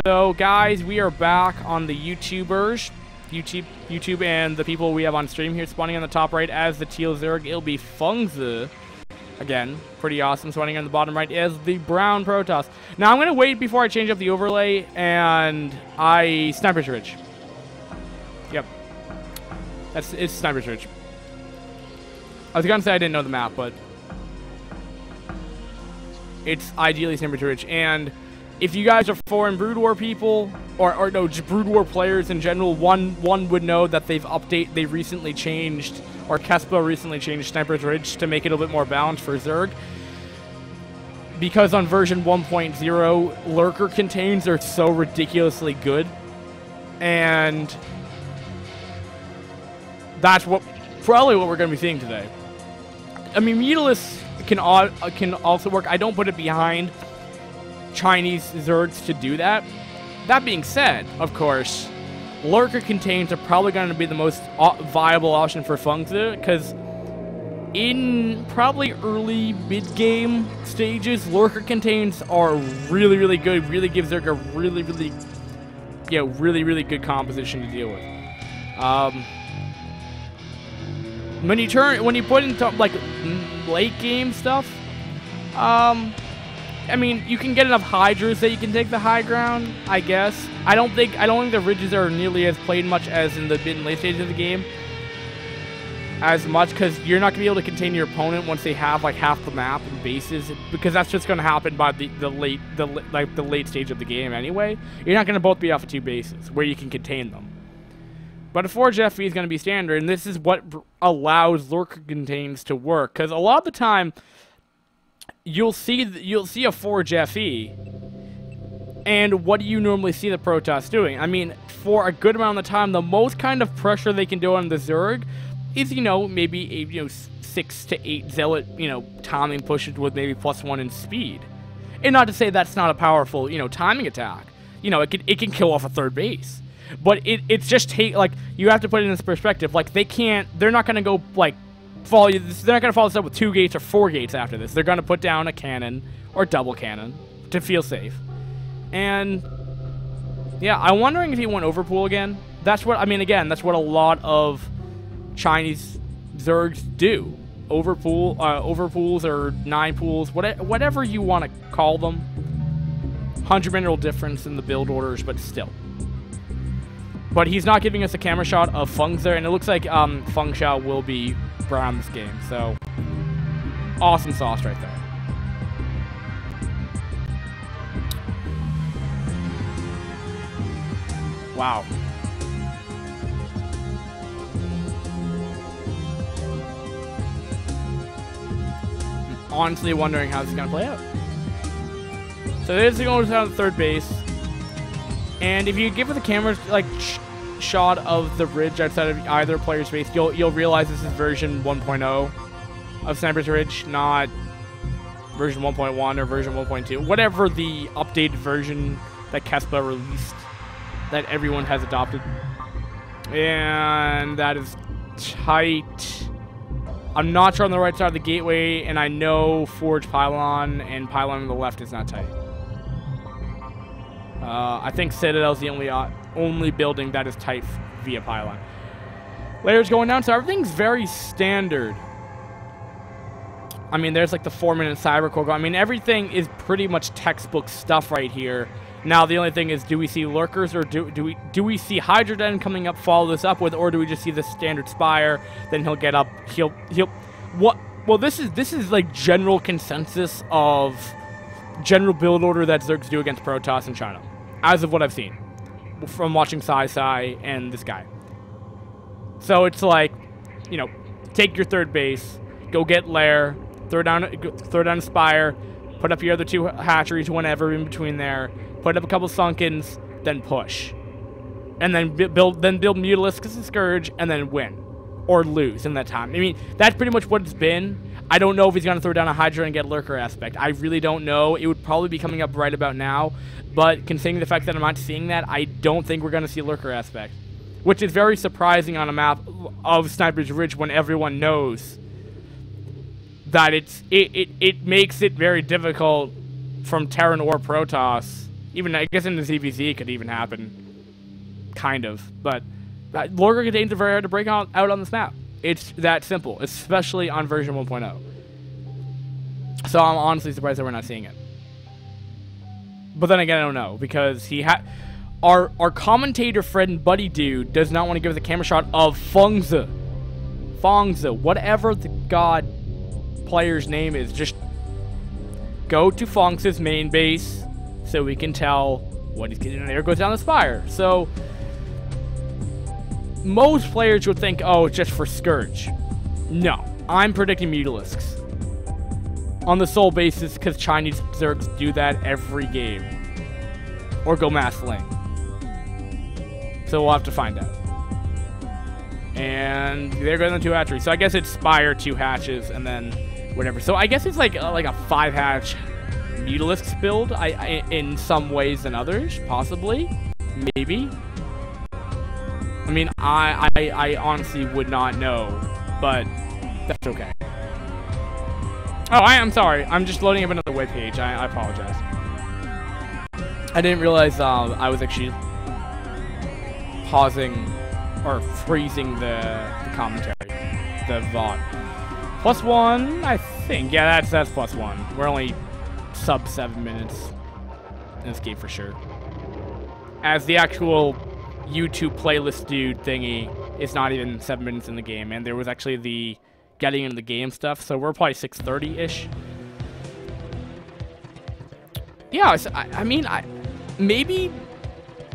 So guys, we are back on the YouTube and the people we have on stream here. Spawning on the top right as the teal Zerg, it'll be Fengzi. Again, pretty awesome. Spawning on the bottom right is the brown Protoss. Now I'm gonna wait before I change up the overlay and Sniper's Ridge. Yep. It's Sniper's Ridge. I was gonna say I didn't know the map, but it's ideally Sniper's Ridge. And if you guys are foreign Brood War people, or no, just Brood War players in general, one would know that they recently changed, or Kespa recently changed Sniper's Ridge to make it a little bit more balanced for Zerg. Because on version 1.0, Lurker contains are so ridiculously good. And that's probably what we're going to be seeing today. I mean, Mutalisk can also work. I don't put it behind Chinese Zergs to do that. That being said, of course, Lurker contains are probably going to be the most viable option for Fengzi, because in probably early mid-game stages, Lurker contains are really, really good. Really give Zerg a really, really good composition to deal with. When you put into like late game stuff, I mean, you can get enough Hydras that you can take the high ground, I guess. I don't think the Ridges are nearly as played much as in the mid and late stages of the game. As much, because you're not going to be able to contain your opponent once they have like half the map and bases, because that's just going to happen by the late stage of the game anyway. You're not going to both be off of 2 bases where you can contain them. But a Forge FE is going to be standard, and this is what allows Lurker contains to work, because a lot of the time you'll see a Forge FE, and what do you normally see the Protoss doing? I mean, for a good amount of the time, the most kind of pressure they can do on the Zerg is, maybe a 6 to 8 Zealot, timing pushes with maybe +1 in speed. And not to say that's not a powerful, timing attack. It can kill off a 3rd base. But it's just you have to put it in this perspective. Like, they're not going to go, follow you. They're not going to follow this up with 2 gates or 4 gates after this. They're going to put down a cannon or double cannon to feel safe. And yeah, I'm wondering if he went overpool again. That's what that's what a lot of Chinese Zergs do. Overpools or 9 pools, whatever you want to call them. 100 mineral difference in the build orders, but still. But he's not giving us a camera shot of Fengzi there, and it looks like Feng Xiao will be brown this game. So awesome sauce right there. Wow. I'm honestly wondering how this is going to play out. So this is going down to 3rd base. And if you give it the camera shot of the ridge outside of either player's base, you'll realize this is version 1.0 of Sniper's Ridge, not version 1.1 or version 1.2. Whatever the updated version that Kespa released that everyone has adopted. And that is tight. I'm not sure on the right side of the gateway, and I know Forge Pylon and Pylon on the left is not tight. I think Citadel's the only building that is tight via Pylon. Layers going down, so everything's very standard. I mean, there's like the 4-minute Cybercore. I mean, everything is pretty much textbook stuff right here. Now, the only thing is, do we see Lurkers, or do we see Hydra Den coming up, follow this up with, or do we just see the standard Spire? Then he'll get up. Well, this is like general consensus of general build order that Zergs do against Protoss in China, as of what I've seen from watching Sai and this guy. So it's like, take your 3rd base, go get Lair, throw down a Spire, put up your other 2 hatcheries, whenever in between there, put up a couple Sunkens, then push, and then build Mutalisk as a Scourge, and then win or lose in that time. I mean, that's pretty much what it's been. I don't know if he's going to throw down a Hydra and get Lurker aspect. I really don't know. It would probably be coming up right about now. But considering the fact that I'm not seeing that, I don't think we're going to see Lurker aspect. Which is very surprising on a map of Sniper's Ridge when everyone knows that it makes it very difficult from Terran or Protoss Even, I guess in the ZVZ it could even happen. Kind of. But Lurker Contains are very hard to break out on this map. It's that simple, especially on version 1.0. So I'm honestly surprised that we're not seeing it. But then again, I don't know, because our commentator friend Buddy Dude does not want to give us a camera shot of Fengzi, whatever the god player's name is. Just go to Fengzi's main base so we can tell what he's getting. There goes down the spire. So most players would think, oh, it's just for Scourge. No, I'm predicting Mutalisks. On the sole basis, because Chinese Zergs do that every game. Or go Mass Link. So we'll have to find out. And there go the 2 hatcheries. So I guess it's Spire, 2 hatches, and then whatever. So I guess it's like a 5-hatch Mutalisks build in some ways than others, possibly. Maybe. I mean, I honestly would not know, but that's okay. Oh, I'm sorry. I'm just loading up another web page. I apologize. I didn't realize I was actually pausing or freezing the commentary, the VOD. +1, I think. Yeah, that's +1. We're only sub 7 minutes in this game for sure. As the actual YouTube playlist dude thingy is not even 7 minutes in the game, and there was actually the getting into the game stuff, so we're probably 6:30-ish. Yeah, so, I mean, maybe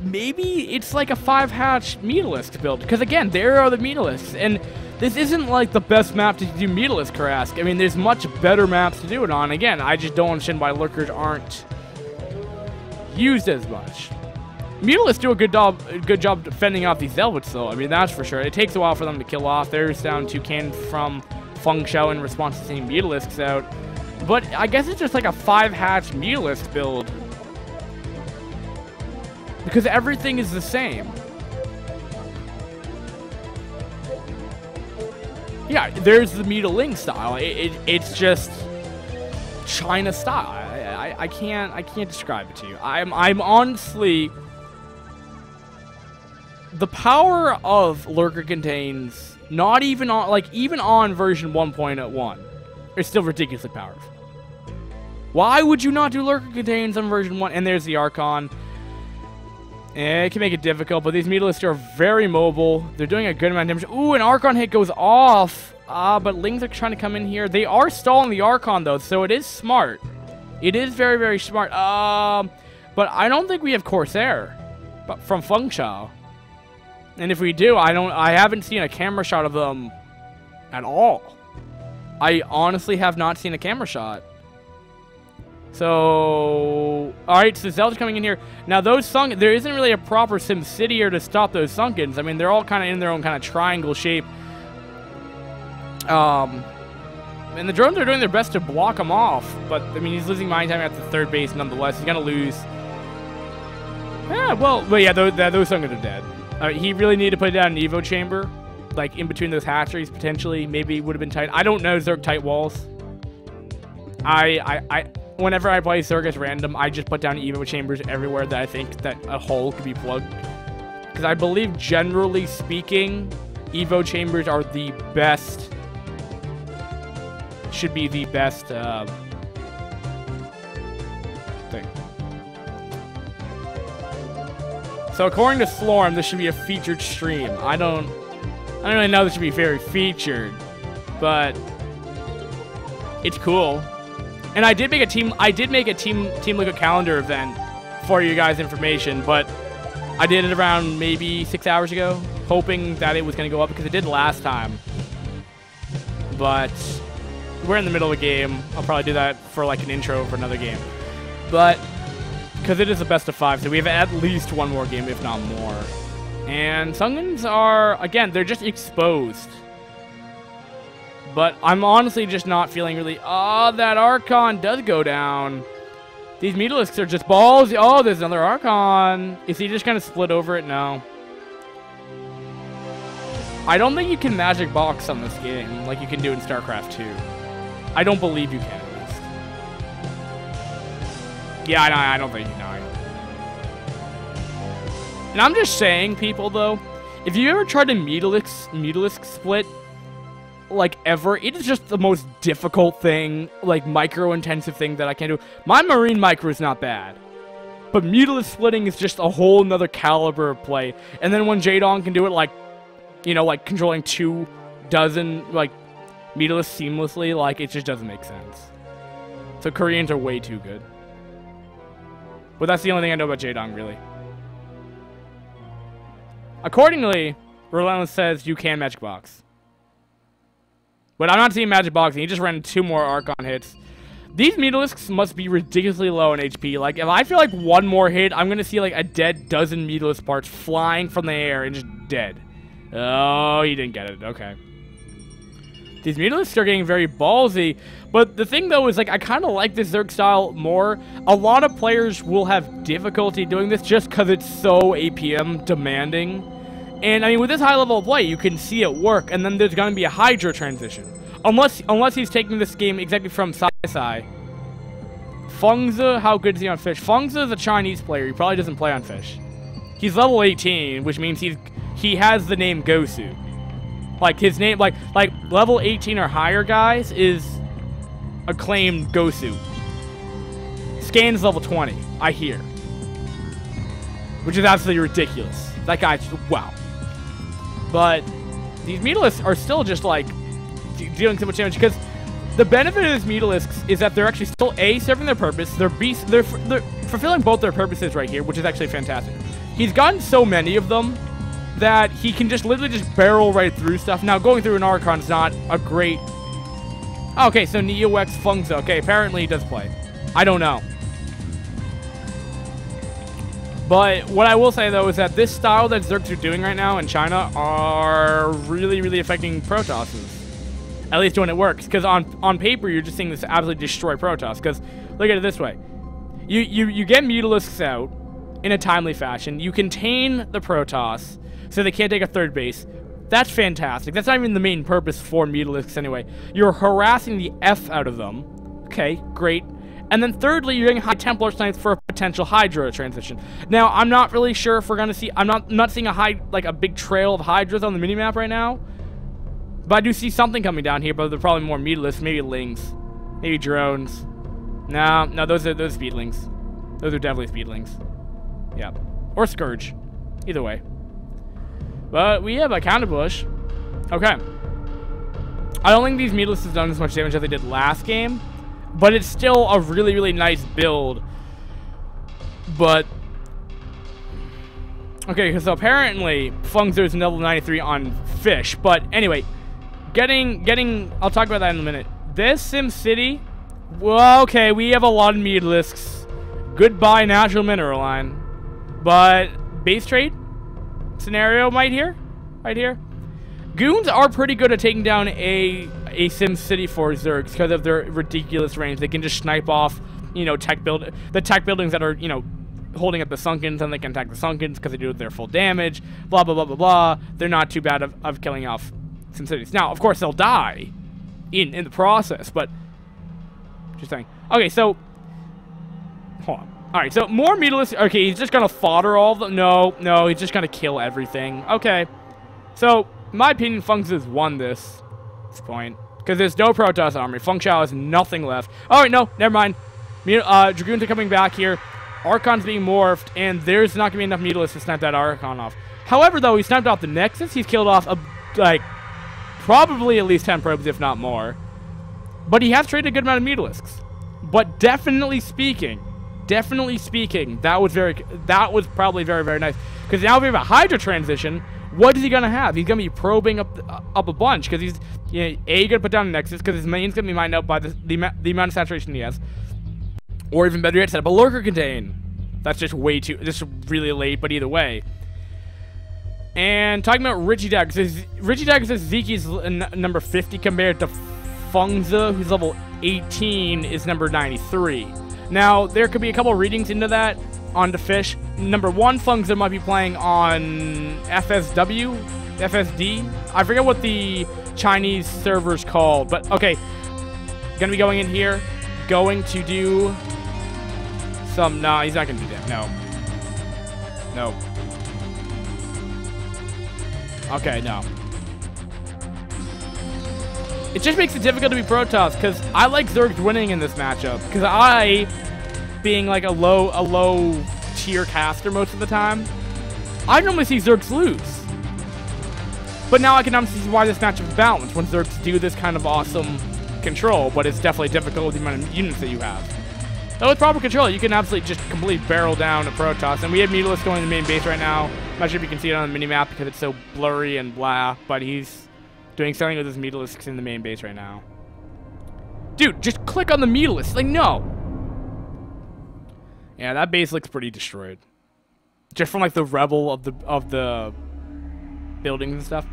it's like a 5-hatch Mutalisk build, because again, there are the Mutalisks, and this isn't like the best map to do Mutalisk Karask. I mean, there's much better maps to do it on. Again, I just don't understand why Lurkers aren't used as much. Mutalisks do a good job defending off these Zelwits, though. I mean, that's for sure. It takes a while for them to kill off. There's down 2 cannons from Feng Shao in response to seeing Mutalisks out. But I guess it's just like a 5-hatch Mutalisk build. Because everything is the same. Yeah, there's the Mutaling style. It's just China style. I can't describe it to you. I'm honestly, the power of Lurker Contains, not even on, like, even on version 1.1, it's still ridiculously powerful. Why would you not do Lurker Contains on version 1? And there's the Archon. It can make it difficult, but these Mutalisks are very mobile. They're doing a good amount of damage. Ooh, an Archon hit goes off. But Lings are trying to come in here. They are stalling the Archon, though, so it is smart. It is very, very smart. But I don't think we have Corsair from Feng Shao. And if we do, I haven't seen a camera shot of them at all. I honestly have not seen a camera shot. So, alright, so Zelda's coming in here. Now, those Sunken, there isn't really a proper SimCityer to stop those Sunkens. I mean, they're all kind of in their own kind of triangle shape. And the drones are doing their best to block him off. But, I mean, he's losing mine time at the 3rd base nonetheless. He's going to lose. Yeah, well, but yeah, those Sunkens are dead. He really needed to put down an Evo chamber. Like, in between those hatcheries, potentially. Maybe it would have been tight. I don't know Zerg tight walls. Whenever I play Zerg as random, I just put down Evo chambers everywhere that I think that a hole could be plugged. Because I believe, generally speaking, Evo chambers are the best, should be the best thing. So according to Slorm, this should be a featured stream. I don't really know this should be very featured, but it's cool. And I did make a team Liquid calendar event for you guys' information, but I did it around maybe 6 hours ago, hoping that it was going to go up because it did last time. But we're in the middle of a game. I'll probably do that for like an intro for another game. But because it is a best of 5, so we have at least one more game, if not more. And Sungens are, again, they're just exposed. But I'm honestly just not feeling really... Oh, that Archon does go down. These Mutalisks are just balls. Oh, there's another Archon. Is he just kind of split over it? No. I don't think you can magic box on this game like you can do in StarCraft 2. I don't believe you can, at least. Yeah, I don't think you know. And I'm just saying, people, though, if you ever tried a Mutalisk split, like, ever, it is just the most difficult thing, like, micro-intensive thing that I can do. My Marine micro is not bad. But Mutalisk splitting is just a whole nother caliber of play. And then when Jaedong can do it, like, you know, like, controlling 24, like, Mutalisk seamlessly, like, it just doesn't make sense. So Koreans are way too good. But that's the only thing I know about Jaedong, really. Accordingly, Relentless says you can Magic Box. But I'm not seeing Magic Boxing. He just ran 2 more Archon hits. These Mutalisks must be ridiculously low in HP. Like, if I feel like 1 more hit, I'm going to see, like, a dead dozen Mutalisk parts flying from the air and just dead. Oh, he didn't get it. Okay. These Mutalisks are getting very ballsy. But the thing, though, is, like, I kind of like this Zerg style more. A lot of players will have difficulty doing this just because it's so APM demanding. And, I mean, with this high level of play, you can see it work. And then there's going to be a Hydra transition. Unless he's taking this game exactly from Sai. Fengzi, how good is he on Fish? Fengzi is a Chinese player. He probably doesn't play on Fish. He's level 18, which means he has the name Gosu. Like, his name, like level 18 or higher guys is acclaimed Gosu. Scan's level 20, I hear. Which is absolutely ridiculous. That guy's, wow. But these Mutalisks are still just, like, dealing so much damage, because the benefit of these Mutalisks is that they're actually still A, serving their purpose. They're fulfilling both their purposes right here, which is actually fantastic. He's gotten so many of them that he can just literally just barrel right through stuff. Now, going through an Archon is not a great... Okay, so NeoX Fengzi. Okay, apparently he does play. I don't know. But what I will say, though, is that this style that Zergs are doing right now in China are really, really affecting Protosses. At least when it works. Because on paper, you're just seeing this absolutely destroy Protoss. Because, look at it this way. You get Mutalisks out in a timely fashion. You contain the Protoss so they can't take a third base. That's fantastic. That's not even the main purpose for Mutalisks anyway. You're harassing the F out of them. Okay, great. And then thirdly, you're getting high Templar Snipes for a potential Hydra transition. Now, I'm not really sure if we're going to see... I'm not seeing a big trail of Hydras on the minimap right now. But I do see something coming down here, but they're probably more Mutalisks. Maybe Lings. Maybe drones. No, those are Speedlings. Those are definitely Speedlings. Yeah. Or Scourge. Either way. But we have a counterpush. Okay. I don't think these Mutalisks have done as much damage as they did last game. But it's still a really, really nice build. But... Okay, because apparently Fengzi is level 93 on Fish. But anyway... Getting, I'll talk about that in a minute. This SimCity, well, okay, we have a lot of Mutalisks. Goodbye, Natural Mineral Line. But, base trade scenario right here. Goons are pretty good at taking down a SimCity for Zergs because of their ridiculous range. They can just snipe off, you know, the tech buildings that are, you know, holding up the Sunkens, and they can attack the Sunkens because they do their full damage. Blah, blah, blah, blah, blah. They're not too bad of killing off SimCities. Now, of course, they'll die in the process, but just saying. Okay, so hold on. All right, so more Mutalisks. Okay, he's just gonna fodder all of them. No, he's just gonna kill everything. Okay, so in my opinion, Fengzi has won this point because there's no Protoss army. Feng Shao has nothing left. All right, no, never mind. Dragoons are coming back here. Archon's being morphed, and there's not gonna be enough Mutalisks to snipe that Archon off. However, though, he sniped off the Nexus. He's killed off probably at least 10 probes, if not more. But he has traded a good amount of Mutalisks. But definitely speaking, that was probably very, very nice. Because now we have a Hydra transition. What is he gonna have? He's gonna be probing up a bunch because he's gonna put down a Nexus because his main's gonna be mined out by the amount of saturation he has. Or even better yet, set up a Lurker Contain. That's just really late, but either way. And talking about Richie Daggers, says Zeki's number 50 compared to Fengzi, who's level 18, is number 93. Now, there could be a couple readings into that on the Fish. Number one, Fengzi might be playing on FSD. I forget what the Chinese server's called, but okay. Gonna be going in here. Going to do some... Nah, he's not gonna do that. No. Okay, no. It just makes it difficult to be Protoss, because I like Zergs winning in this matchup. Because I, being like a low tier caster most of the time, I normally see Zergs lose. But now I can obviously see why this matchup is balanced when Zergs do this kind of awesome control, but it's definitely difficult with the amount of units that you have. So with proper control, you can absolutely just completely barrel down a Protoss. And we have Mutalisk going to the main base right now. I'm not sure if you can see it on the minimap because it's so blurry and blah, but he's doing something with his Mutalisks in the main base right now. Dude, just click on the Mutalisk. Like, no. Yeah, that base looks pretty destroyed. Just from like the rebel of the buildings and stuff.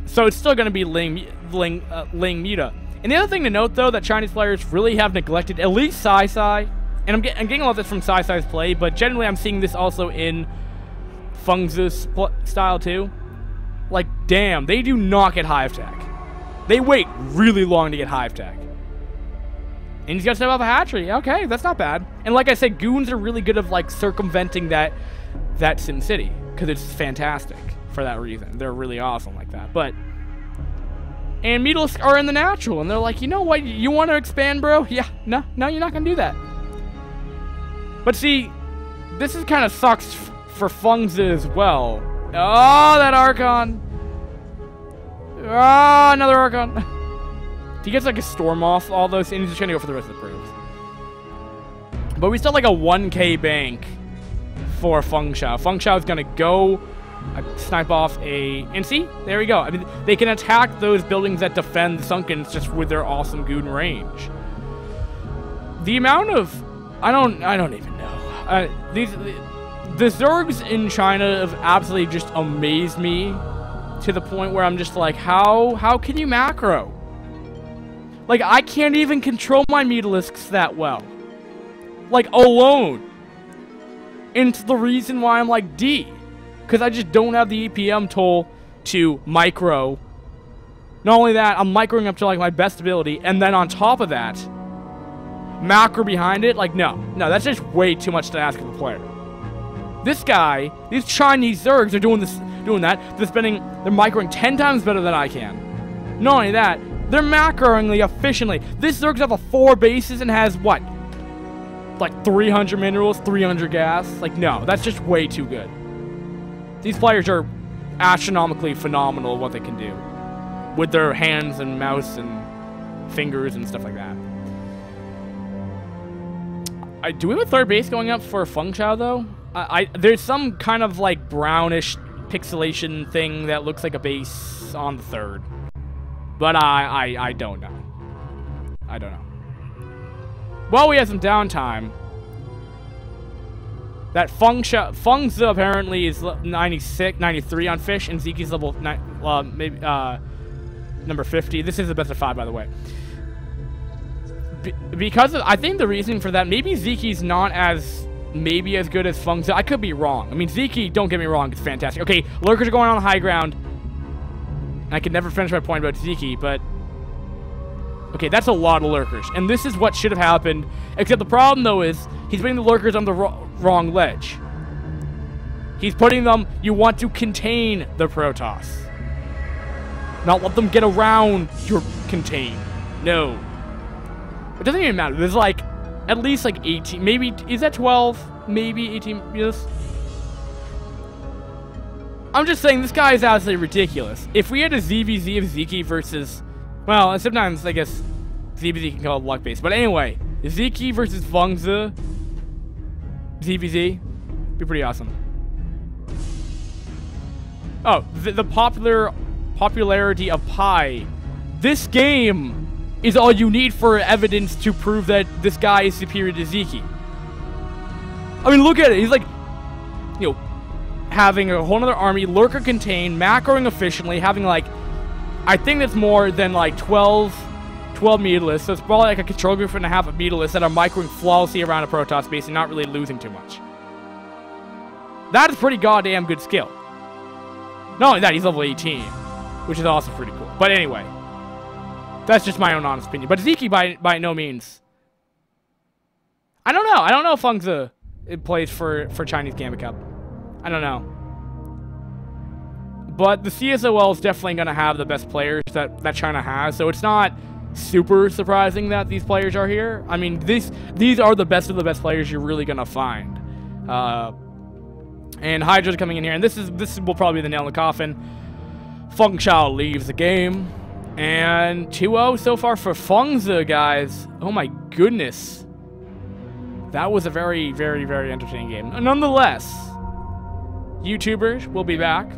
So it's still going to be Ling Muta. And the other thing to note, though, that Chinese players really have neglected, at least Sai, and I'm getting a lot of this from Sai's play, but generally I'm seeing this also in Fengzi's style, too. Like, damn, they do not get Hive Tech. They wait really long to get Hive Tech. And he's got to step off a hatchery. Okay, that's not bad. And like I said, Goons are really good at, like, circumventing that Sin City, because it's fantastic for that reason. They're really awesome like that. But... And Mutalisks are in the natural, and they're like, you know what, you want to expand, bro? Yeah, no, you're not going to do that. But see, this is kind of sucks for Fengzi as well. Oh, that Archon. Oh, another Archon. He gets like a Storm off all those, and he's just trying to go for the rest of the proofs. But we still have like a 1k bank for Feng Shao. Feng Shao is going to go... snipe off a... And see? There we go. I mean, they can attack those buildings that defend the Sunkens just with their awesome Goon range. The amount of... I don't even know. The Zergs in China have absolutely just amazed me to the point where I'm just like, how can you macro? Like, I can't even control my Mutalisks that well. Like, alone. And it's the reason why I'm like D. Because I just don't have the EPM tool to micro. Not only that, I'm microing up to like my best ability, and then on top of that, macro behind it. Like, no, that's just way too much to ask of a player. This guy, these Chinese Zergs are doing that. They're microing 10 times better than I can. Not only that, they're macroing efficiently. This Zergs have 4 bases and has what? Like 300 minerals, 300 gas. Like, no, that's just way too good. These players are astronomically phenomenal at what they can do with their hands and mouse and fingers and stuff like that. Do we have a third base going up for Feng Shao, though? There's some kind of like brownish pixelation thing that looks like a base on the third. But I don't know. I don't know. Well, we have some downtime. That Fengzi apparently is 93 on fish, and Zeki's level number 50. This is the best of 5, by the way. Because I think the reason for that, maybe Zeki's not as good as Fengzi. I could be wrong. I mean, Zeki, don't get me wrong, it's fantastic. Okay, lurkers are going on the high ground. I can never finish my point about Zeki, but okay, that's a lot of lurkers, and this is what should have happened. Except the problem though is he's putting the lurkers on the wrong ledge. He's putting them, you want to contain the Protoss. Not let them get around your contain. No. It doesn't even matter. There's like, at least like 18, maybe, is that 12? Maybe 18, yes. I'm just saying, this guy is absolutely ridiculous. If we had a ZVZ of Zeki versus, well, sometimes I guess ZVZ can call it luck based. But anyway, Zeki versus Fengzi, ZVZ, be pretty awesome. Oh, the popularity of Pi. This game is all you need for evidence to prove that this guy is superior to Zeki. I mean, look at it. He's like, you know, having a whole other army, lurker contained, macroing efficiently, having like, I think that's more than like 12 Mutalisks, so it's probably like a control group and a half of Mutalisks that are microing flawlessly around a Protoss base and not really losing too much. That is pretty goddamn good skill. Not only that, he's level 18, which is also pretty cool. But anyway, that's just my own honest opinion. But Zeki by no means. I don't know. I don't know if Fengzi plays for Chinese Gambit Cup. I don't know. But the CSOL is definitely going to have the best players that China has, so it's not super surprising that these players are here. I mean, these are the best of the best players you're really going to find. And Hydra's coming in here, and this will probably be the nail in the coffin. Feng Chao leaves the game, and 2-0 so far for Fengzi, guys. Oh my goodness. That was a very, very, very entertaining game. Nonetheless, YouTubers will be back.